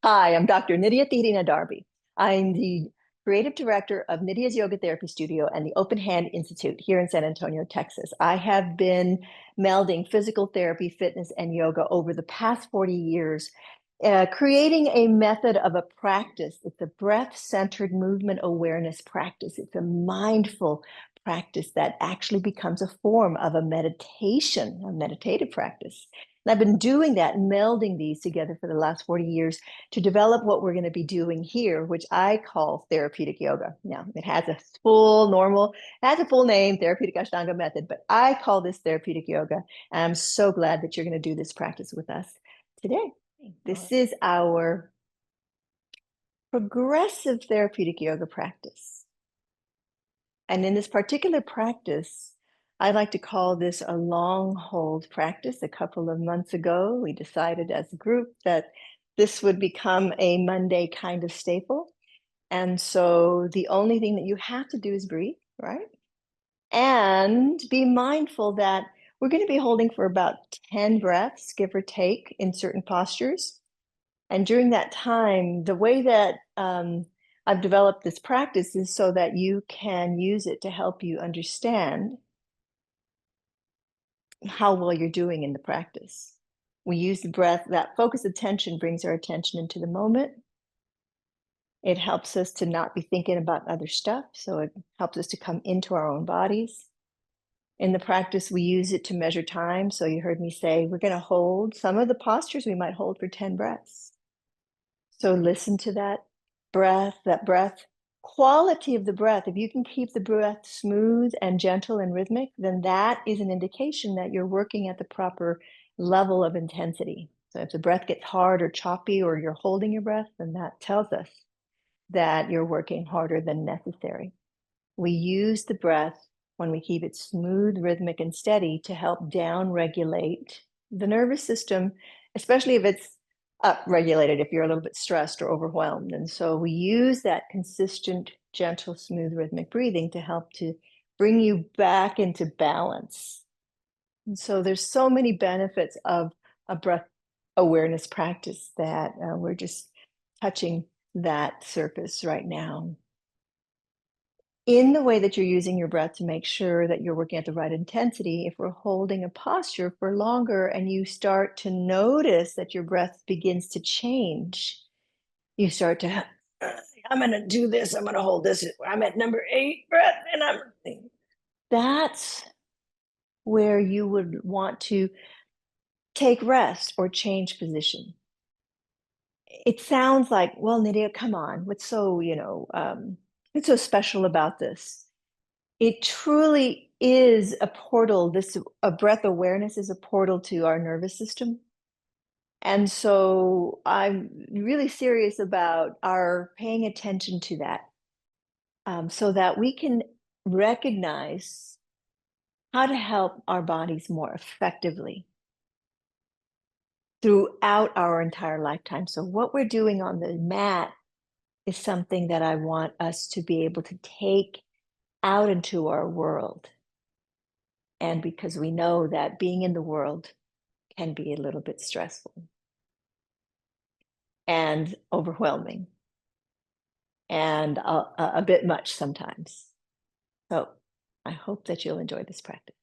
Hi, I'm Dr. Nydia Darby. I'm the creative director of Nydia's Yoga Therapy Studio and the Open Hand Institute here in San Antonio, Texas. I have been melding physical therapy, fitness, and yoga over the past 40 years, creating a method of a practice. It's a breath-centered movement awareness practice. It's a mindful practice that actually becomes a form of a meditation, a meditative practice. And I've been doing that, melding these together for the last 40 years to develop what we're going to be doing here, which I call therapeutic yoga. Now, it has a full name, therapeutic Ashtanga method, but I call this therapeutic yoga. And I'm so glad that you're going to do this practice with us today. This is our progressive therapeutic yoga practice. And in this particular practice, I like to call this a long hold practice. A couple of months ago, we decided as a group that this would become a Monday kind of staple. And so the only thing that you have to do is breathe, right? And be mindful that we're going to be holding for about 10 breaths, give or take, in certain postures. And during that time, the way that I've developed this practice is so that you can use it to help you understand how well you're doing in the practice. We use the breath, that focused attention brings our attention into the moment. It helps us to not be thinking about other stuff. So it helps us to come into our own bodies. In the practice, we use it to measure time. So you heard me say, we're going to hold some of the postures we might hold for 10 breaths. So listen to that breath, quality of the breath. If you can keep the breath smooth and gentle and rhythmic, then that is an indication that you're working at the proper level of intensity. So if the breath gets hard or choppy, or you're holding your breath, then that tells us that you're working harder than necessary. We use the breath when we keep it smooth, rhythmic, and steady to help down-regulate the nervous system, especially if it's up-regulated, if you're a little bit stressed or overwhelmed. And so we use that consistent, gentle, smooth, rhythmic breathing to help to bring you back into balance. And so there's so many benefits of a breath awareness practice that we're just touching that surface right now. In the way that you're using your breath to make sure that you're working at the right intensity, if we're holding a posture for longer and you start to notice that your breath begins to change, you start to, I'm going to do this, I'm going to hold this, I'm at number 8 breath, and that's where you would want to take rest or change position. It sounds like, well, Nydia, come on, what's so, what's so special about this? It truly is a portal. A breath awareness is a portal to our nervous system. And so I'm really serious about our paying attention to that, so that we can recognize how to help our bodies more effectively throughout our entire lifetime. So what we're doing on the mat is something that I want us to be able to take out into our world. And because we know that being in the world can be a little bit stressful and overwhelming and a bit much sometimes. So I hope that you'll enjoy this practice.